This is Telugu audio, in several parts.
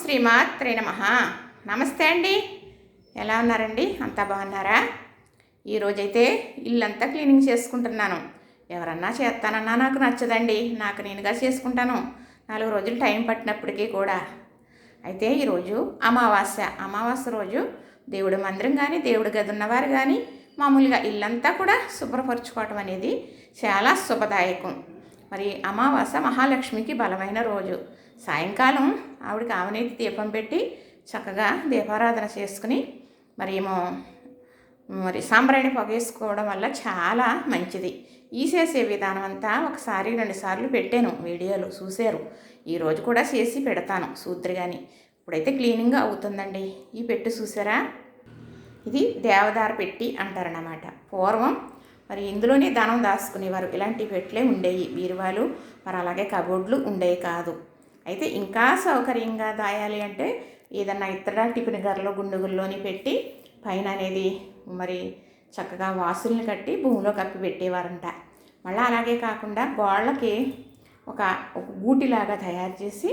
శ్రీమాత్రే నమః. నమస్తే అండి, ఎలా ఉన్నారండి? అంతా బాగున్నారా? ఈరోజైతే ఇల్లంతా క్లీనింగ్ చేసుకుంటున్నాను. ఎవరన్నా చేస్తానన్నా నాకు నచ్చదండి, నాకు నేనుగా చేసుకుంటాను. 4 రోజులు టైం పట్టినప్పటికీ కూడా. అయితే ఈరోజు అమావాస్య రోజు దేవుడి మందిరం కానీ దేవుడి గది ఉన్నవారు కానీ మామూలుగా ఇల్లంతా కూడా శుభ్రపరచుకోవటం అనేది చాలా శుభదాయకం. మరి అమావాస్య మహాలక్ష్మికి బలమైన రోజు. సాయంకాలం ఆవిడకి ఆవనేతి దీపం పెట్టి చక్కగా దీపారాధన చేసుకుని మరి సాంబ్రాణి పొగేసుకోవడం వల్ల చాలా మంచిది. ఈ చేసే విధానం అంతా 1-2 సార్లు పెట్టాను, వీడియోలు చూశారు. ఈరోజు కూడా చేసి పెడతాను చూద్దరు కానీ. ఇప్పుడైతే క్లీనింగ్ అవుతుందండి. ఈ పెట్టి చూసారా, ఇది దేవదార పెట్టి అంటారన్నమాట. పూర్వం మరి ఇందులోనే ధనం దాచుకునేవారు. ఇలాంటి పెట్టలే ఉండేవి, బీరువాలు మరి అలాగే కబోర్డ్లు ఉండేవి కాదు. అయితే ఇంకా సౌకర్యంగా దాయాలి అంటే ఏదన్నా ఇతర టిఫిన్ గర్రలో గుండుగుల్లోని పెట్టి పైన అనేది మరి చక్కగా వాసుల్ని కట్టి భూమిలో కప్పి పెట్టేవారంట. మళ్ళీ అలాగే కాకుండా గోళ్ళకి ఒక గూటిలాగా తయారు చేసి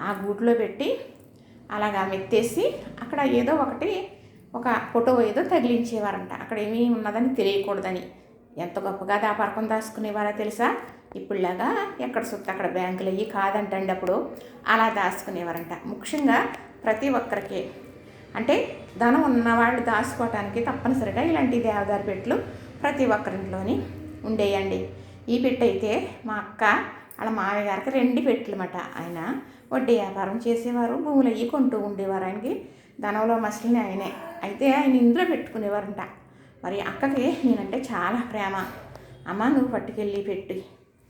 ఆ గూటిలో పెట్టి అలాగా మెత్తేసి అక్కడ ఏదో ఒక ఫోటో ఏదో తగిలించేవారంట. అక్కడ ఏమీ ఉన్నదని తెలియకూడదని. ఎంత గొప్పగా దాపరకం దాచుకునేవారో తెలుసా? ఇప్పుడులాగా ఎక్కడ సుత్త అక్కడ బ్యాంకులు అయ్యి కాదంటండి, అప్పుడు అలా దాచుకునేవారంట. ముఖ్యంగా ప్రతి ఒక్కరికి అంటే ధనం ఉన్నవాళ్ళు దాచుకోవటానికి తప్పనిసరిగా ఇలాంటి దేవదారు పెట్టెలు ప్రతి ఒక్కరింట్లోని ఉండేయండి. ఈ పెట్టె అయితే మా అక్క వాళ్ళ మామయ్య గారికి 2 పెట్టెలు అన్నమాట. ఆయన వడ్డీ వ్యాపారం చేసేవారు, భూములు అయ్యి కొంటూ ఉండేవారు. ఆయనకి ధనంలో మసలిని ఆయనే. అయితే ఆయన ఇందులో పెట్టుకునేవారంట. మరి అక్కకి నేనంటే చాలా ప్రేమ. అమ్మ నువ్వు పట్టుకెళ్ళి పెట్టి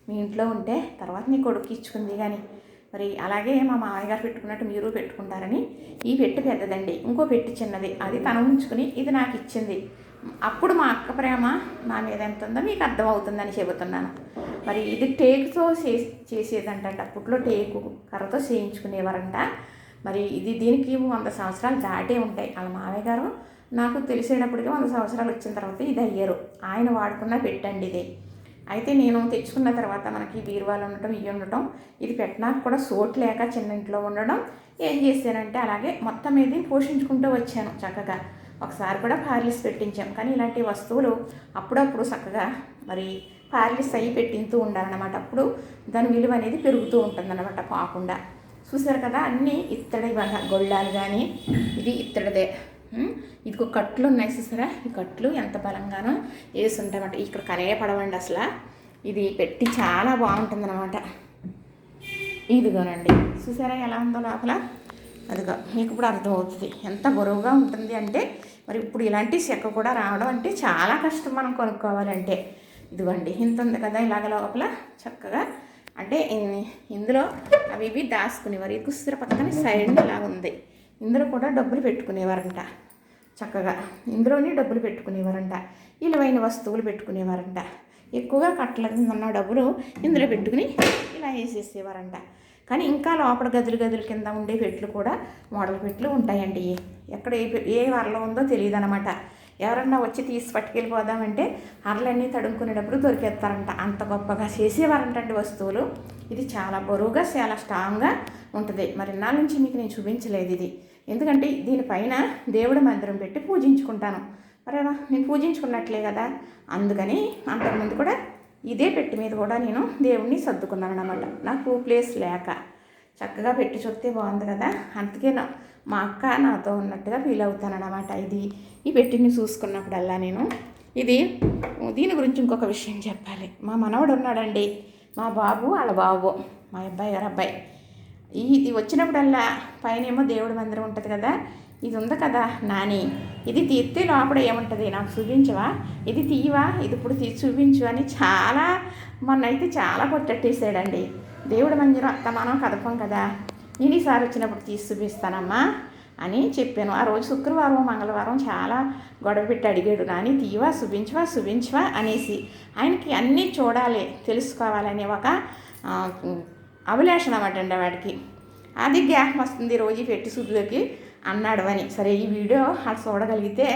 మీ ఇంట్లో ఉంటే తర్వాత నీ కొడుకు ఇచ్చుకుంది కానీ మరి అలాగే మా మామయ్య గారు పెట్టుకున్నట్టు మీరు పెట్టుకుంటారని ఈ పెట్టె పెద్దదండి, ఇంకో పెట్టె చిన్నది, అది తన ఉంచుకుని ఇది నాకు ఇచ్చింది. అప్పుడు మా అక్క ప్రేమ నా మీద ఎంత ఉందో మీకు అర్థమవుతుందని చెబుతున్నాను. మరి ఇది టేకుతో చేసేదంట. అప్పట్లో టేకు కర్రతో చేయించుకునేవారంట. మరి దీనికి 100 సంవత్సరాలు దాటే ఉంటాయి. వాళ్ళ మామయ్య గారు నాకు తెలిసేటప్పటికీ 100 సంవత్సరాలు వచ్చిన తర్వాత ఇది అయ్యారు. ఆయన వాడుకున్న పెట్టండి ఇది. అయితే నేను తెచ్చుకున్న తర్వాత మనకి బీరువాలు ఉండటం ఇవి ఉండటం, ఇది పెట్టినాక కూడా సోటు లేక చిన్న ఇంట్లో ఉండడం ఏం చేశానంటే అలాగే మొత్తం మీద పోషించుకుంటూ వచ్చాను చక్కగా. ఒకసారి కూడా పార్లిస్ పెట్టించాం. కానీ ఇలాంటి వస్తువులు అప్పుడప్పుడు చక్కగా మరి పార్లిస్ అయ్యి పెట్టింతూ ఉండాలన్నమాట. అప్పుడు దాని విలువ అనేది పెరుగుతూ ఉంటుందన్నమాట కాకుండా. చూసారు కదా, అన్నీ ఇత్తడి గొళ్ళాలు కానీ ఇది ఇత్తడిదే. ఇదిగో కట్లు ఉన్నాయి చూసారా, ఈ కట్లు ఎంత బలంగానో వేసి ఉంటాయన్నమాట. ఇక్కడ కనపడవండి అసలు. ఇది పెట్టి చాలా బాగుంటుందన్నమాట. ఇదిగోనండి చూసారా ఎలా ఉందో లోపల. అదిగో మీకు ఇప్పుడు అర్థమవుతుంది ఎంత బరువుగా ఉంటుంది అంటే. మరి ఇప్పుడు ఇలాంటి చెక్క కూడా రావడం అంటే చాలా కష్టం మనం కొనుక్కోవాలంటే. ఇదిగోండి ఇంత ఉంది కదా ఇలాగ లోపల చక్కగా. అంటే ఇందులో అవి ఇవి దాచుకునేవారు. ఈ కుస్తీర పక్కన సైడ్ ఇలా ఉంది. ఇందులో కూడా డబ్బులు పెట్టుకునేవారంట చక్కగా. ఇందులోనే డబ్బులు పెట్టుకునేవారంట, విలువైన వస్తువులు పెట్టుకునేవారంట. ఎక్కువగా కట్టల ఉన్న డబ్బులు ఇందులో పెట్టుకుని ఇలా వేసేసేవారంట. కానీ ఇంకా లోపల గదులు కింద ఉండే పెట్టెలు కూడా మోడల్ పెట్టెలు ఉంటాయండి. ఎక్కడ ఏ వరలో ఉందో తెలియదు అనమాట. ఎవరన్నా వచ్చి తీసి పట్టుకెళ్ళిపోదామంటే అరలన్నీ తడుముకునేటప్పుడు దొరికేస్తారంట. అంత గొప్పగా చేసేవారంటండి వస్తువులు. ఇది చాలా బరువుగా చాలా స్ట్రాంగ్గా ఉంటుంది. మరి ఇన్నాళ్ళ నుంచి మీకు నేను చూపించలేదు ఇది, ఎందుకంటే దీనిపైన దేవుడి మందిరం పెట్టి పూజించుకుంటాను. మరి నేను పూజించుకున్నట్లే కదా, అందుకని అంతకుముందు కూడా ఇదే పెట్టి మీద కూడా నేను దేవుడిని సర్దుకున్నాను అన్నమాట. నాకు ప్లేస్ లేక చక్కగా పెట్టి చూస్తే బాగుంది కదా, అందుకే మా అక్క నాతో ఉన్నట్టుగా ఫీల్ అవుతానన్నమాట. ఈ పెట్టిని చూసుకున్నప్పుడల్లా నేను దీని గురించి ఇంకొక విషయం చెప్పాలి. మా మనవడు ఉన్నాడండి, మా బాబు వాళ్ళ బాబు, మా అబ్బాయి గారు అబ్బాయి. ఇది వచ్చినప్పుడల్లా పైన ఏమో దేవుడి మందిరం ఉంటుంది కదా, ఇది ఉంది కదా నాని, ఇది తీస్తే లోపల ఏముంటుంది నాకు చూపించవా, ఇది తీయవా, ఇది ఇప్పుడు తీసి చూపించు అని మొన్న అయితే చాలా కొట్టేసాడండి. దేవుడి మందిరం అంత మనం కదపం కదా, నేను ఈసారి వచ్చినప్పుడు తీసి చూపిస్తానమ్మా అని చెప్పాను. ఆ రోజు శుక్రవారం మంగళవారం చాలా గొడవ పెట్టి అడిగాడు, నాని తీయవా చూపించవా అనేసి. ఆయనకి అన్నీ చూడాలి తెలుసుకోవాలనే ఒక అభిలాష అన్నమాట అండి వాడికి. అది గ్యాప్ వస్తుంది రోజు పెట్టి సుద్దులోకి అన్నాడు అని. సరే ఈ వీడియో అలా చూడగలిగితే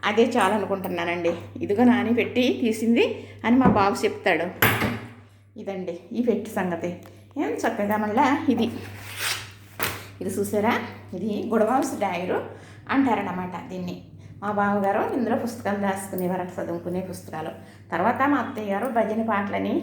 అదే చాలనుకుంటున్నానండి. ఇదిగో నాని పెట్టి తీసింది అని మా బాబు చెప్తాడు. ఇదండి ఈ పెట్టి సంగతి. ఏం చక్కగా మళ్ళీ ఇది చూసారా, ఇది గుడవంశ డాయరు అంటారన్నమాట దీన్ని. మా బావగారు ఇందులో పుస్తకాలు దాచుకునేవారు, చదువుకునే పుస్తకాలు. తర్వాత మా అత్తయ్య గారు భజన పాటలని,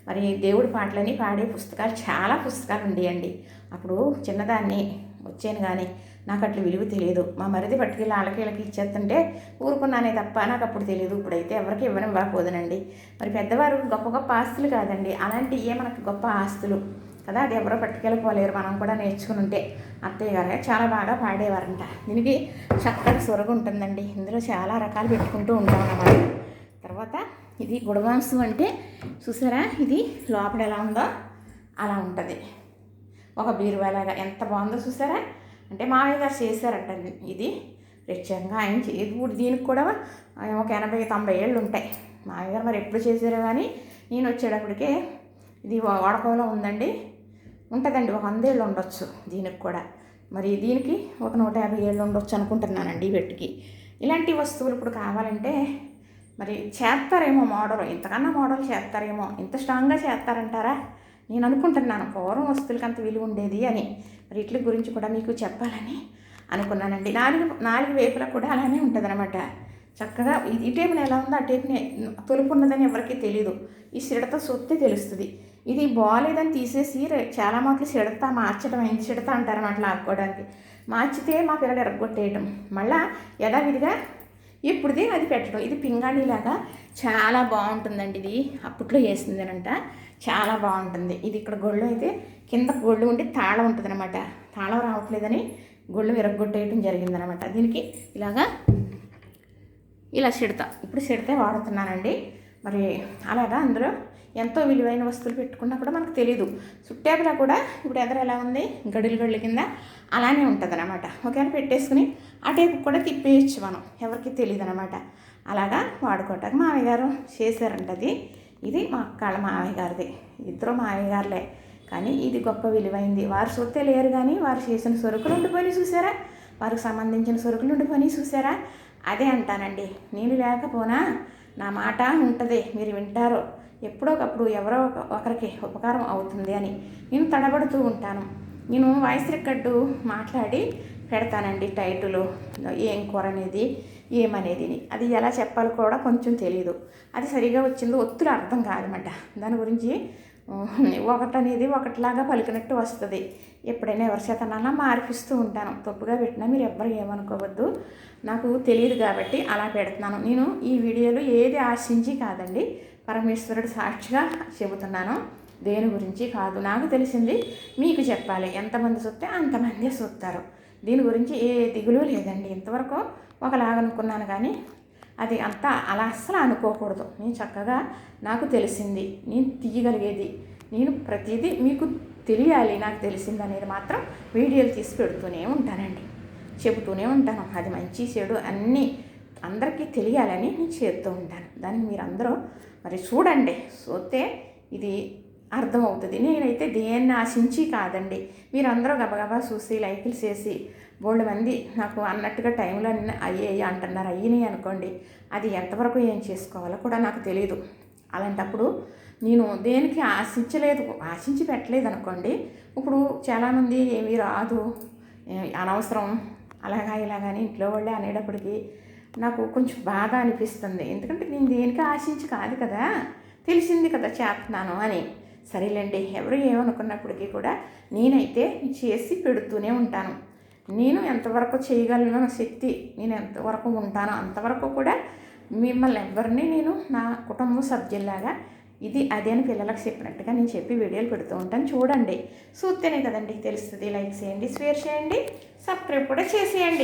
మరి దేవుడి పాటలని పాడే పుస్తకాలు, చాలా పుస్తకాలు ఉండేయండి. అప్పుడు చిన్నదాన్ని వచ్చాను కానీ నాకు అట్లా విలువ తెలియదు. మా మరిది పట్టుకెళ్ళి వాళ్ళకి ఇచ్చేస్తుంటే ఊరుకున్నానే తప్ప నాకు అప్పుడు తెలియదు. ఇప్పుడైతే ఎవరికి ఇవ్వడం బాగోదనండి. మరి పెద్దవారు గొప్ప గొప్ప ఆస్తులు కాదండి, అలాంటివే మనకు గొప్ప ఆస్తులు కదా, అది ఎవరో పట్టుకెళ్ళిపోలేరు, మనం కూడా నేర్చుకుని ఉంటే. అత్తయ్య గారు చాలా బాగా పాడేవారంట. దీనికి చక్కటి సొరగ ఉంటుందండి, ఇందులో చాలా రకాలు పెట్టుకుంటూ ఉంటాం అన్నమాట. తర్వాత ఇది గుడవంశం అంటే చూసారా, ఇది లోపల ఎలా ఉందో అలా ఉంటుంది, ఒక బీరువాలాగా. ఎంత బాగుందో చూసారా. అంటే మావయ్య గారు చేశారంట ఇది ప్రత్యేకంగా. ఆయన ఇప్పుడు దీనికి కూడా ఒక 80-90 ఏళ్ళు ఉంటాయి. మావయ్య గారు మరి ఎప్పుడు చేశారో కానీ నేను వచ్చేటప్పటికే ఇది వాడకంలో ఉందండి, ఉంటుందండి. ఒక 100 ఏళ్ళు ఉండొచ్చు దీనికి కూడా. మరి దీనికి ఒక 150 ఏళ్ళు ఉండొచ్చు అనుకుంటున్నానండి ఈ పెట్టికి. ఇలాంటి వస్తువులు ఇప్పుడు కావాలంటే మరి చేస్తారేమో మోడల్, ఇంతకన్నా మోడల్ చేస్తారేమో. ఇంత స్ట్రాంగ్గా చేస్తారంటారా నేను అనుకుంటున్నాను. పూర్వం వస్తువులకి అంత విలువ ఉండేది అని. మరి వీటి గురించి కూడా మీకు చెప్పాలని అనుకున్నానండి. నాలుగు వైపులా కూడా అలానే ఉంటుంది అనమాట. చక్కగా ఈ టేపుని ఎలా ఉందో ఆ టేపుని తొలుపు ఉన్నదని ఎవరికీ తెలియదు. ఈ సిడత సొత్తే తెలుస్తుంది. ఇది బాగాలేదని తీసేసి చాలా మాటలు సిడత మార్చడం, అయింది సిడత అంటారన్నమాట లాక్కోవడానికి. మార్చితే మా పిల్లలు ఎరగొట్టేయటం, మళ్ళీ యథావిధిగా ఇప్పుడుది అది పెట్టడం. ఇది పింగాణిలాగా చాలా బాగుంటుందండి. ఇది అప్పట్లో వేసిందేనంట, చాలా బాగుంటుంది. ఇది ఇక్కడ గొళ్ళు అయితే కింద గొళ్ళు ఉండి తాళం ఉంటుంది అనమాట. తాళం రావట్లేదని గొళ్ళు విరగొట్టేయటం జరిగిందనమాట. దీనికి ఇలా సిడతా, ఇప్పుడు సిడతే వాడుతున్నానండి. మరి అలాగా అందులో ఎంతో విలువైన వస్తువులు పెట్టుకున్నా కూడా మనకు తెలీదు. చుట్టాపులా కూడా ఇప్పుడు ఎదురు ఎలా ఉంది, గడుల కింద అలానే ఉంటుంది అనమాట. ఒకవేళ పెట్టేసుకుని ఆ టేపు కూడా తిప్పేయచ్చు మనం, ఎవరికి తెలియదు అనమాట. అలాగా వాడుకోవటానికి మావయ్య గారు చేశారంటది. ఇది మా అక్కళ్ళ మావయ్య గారిది, ఇద్దరు మావయ్య గారులే. కానీ ఇది గొప్ప విలువైంది. వారు సొత్తే లేరు కానీ వారు చేసిన సరుకులు ఉండిపోయి చూసారా, వారికి సంబంధించిన సరుకులు ఉండిపోయి చూసారా. అదే అంటానండి, నేను లేకపోనా నా మాట ఉంటుంది, మీరు వింటారో, ఎప్పుడో ఒకప్పుడు ఎవరో ఒకరికి ఉపకారం అవుతుంది అని నేను తడబడుతూ ఉంటాను. నేను వాయిస్ రికార్డు మాట్లాడి పెడతానండి, టైటిల్ ఏం కూర అనేది ఏమనేది. అది ఎలా చెప్పాలో కూడా కొంచెం తెలియదు. అది సరిగా వచ్చిందో ఒత్తులు అర్థం కాదన్నమాట. దాని గురించి ఒకటనేది ఒకటిలాగా పలికినట్టు వస్తుంది. ఎప్పుడైనా ఎవరి చేతనన్నా మార్పిస్తూ ఉంటాను. తప్పుగా పెట్టినా మీరు ఎవ్వరు ఏమనుకోవద్దు, నాకు తెలియదు కాబట్టి అలా పెడుతున్నాను. నేను ఈ వీడియోలో ఏది ఆశించి కాదండి, పరమేశ్వరుడు సాక్షిగా చెబుతున్నాను, దేని గురించి కాదు. నాకు తెలిసింది మీకు చెప్పాలి. ఎంతమంది చూస్తే అంతమంది చూస్తారు. దీని గురించి ఏ దిగులు లేదండి. ఇంతవరకు ఒకలాగా అనుకున్నాను కానీ అది అంతా అలా అస్సలు అనుకోకూడదు. నేను చక్కగా నాకు తెలిసింది, నేను తీయగలిగేది, నేను ప్రతిదీ మీకు తెలియాలి, నాకు తెలిసింది అనేది మాత్రం వీడియోలు తీసి పెడుతూనే ఉంటానండి, చెబుతూనే ఉంటాను. అది మంచి చెడు అన్నీ అందరికీ తెలియాలని నేను చేస్తూ ఉంటాను. దానికి మీరందరూ మరి చూడండి, చూస్తే ఇది అర్థమవుతుంది. నేనైతే దేన్ని ఆశించి కాదండి, మీరందరూ గబగబా చూసి లైకులు చేసి బోల్డ్ మంది నాకు అన్నట్టుగా టైంలో అయ్యాయి అంటున్నారు. అయ్యినాయి అనుకోండి, అది ఎంతవరకు ఏం చేసుకోవాలో కూడా నాకు తెలియదు. అలాంటప్పుడు నేను దేనికి ఆశించి పెట్టలేదు అనుకోండి. ఇప్పుడు చాలామంది ఏమీ రాదు, అనవసరం, అలాగా ఇలాగని ఇంట్లో వాళ్ళే అనేటప్పటికీ నాకు కొంచెం బాగా అనిపిస్తుంది. ఎందుకంటే నేను దేనికి ఆశించి కాదు కదా, తెలిసింది కదా చేస్తున్నాను అని. సరేలేండి, ఎవరు ఏమనుకున్నప్పటికీ కూడా నేనైతే చేసి పెడుతూనే ఉంటాను. నేను ఎంతవరకు చేయగలను, శక్తి నేను ఎంతవరకు ఉంటానో అంతవరకు కూడా మిమ్మల్ని ఎవరిని నేను నా కుటుంబ సభ్యుల్లాగా ఇది అదే అని పిల్లలకు చెప్పినట్టుగా నేను చెప్పి వీడియోలు పెడుతూ ఉంటాను. చూడండి, చూస్తేనే కదండి తెలుస్తుంది. లైక్ చేయండి, షేర్ చేయండి, సబ్స్క్రైబ్ కూడా చేసేయండి.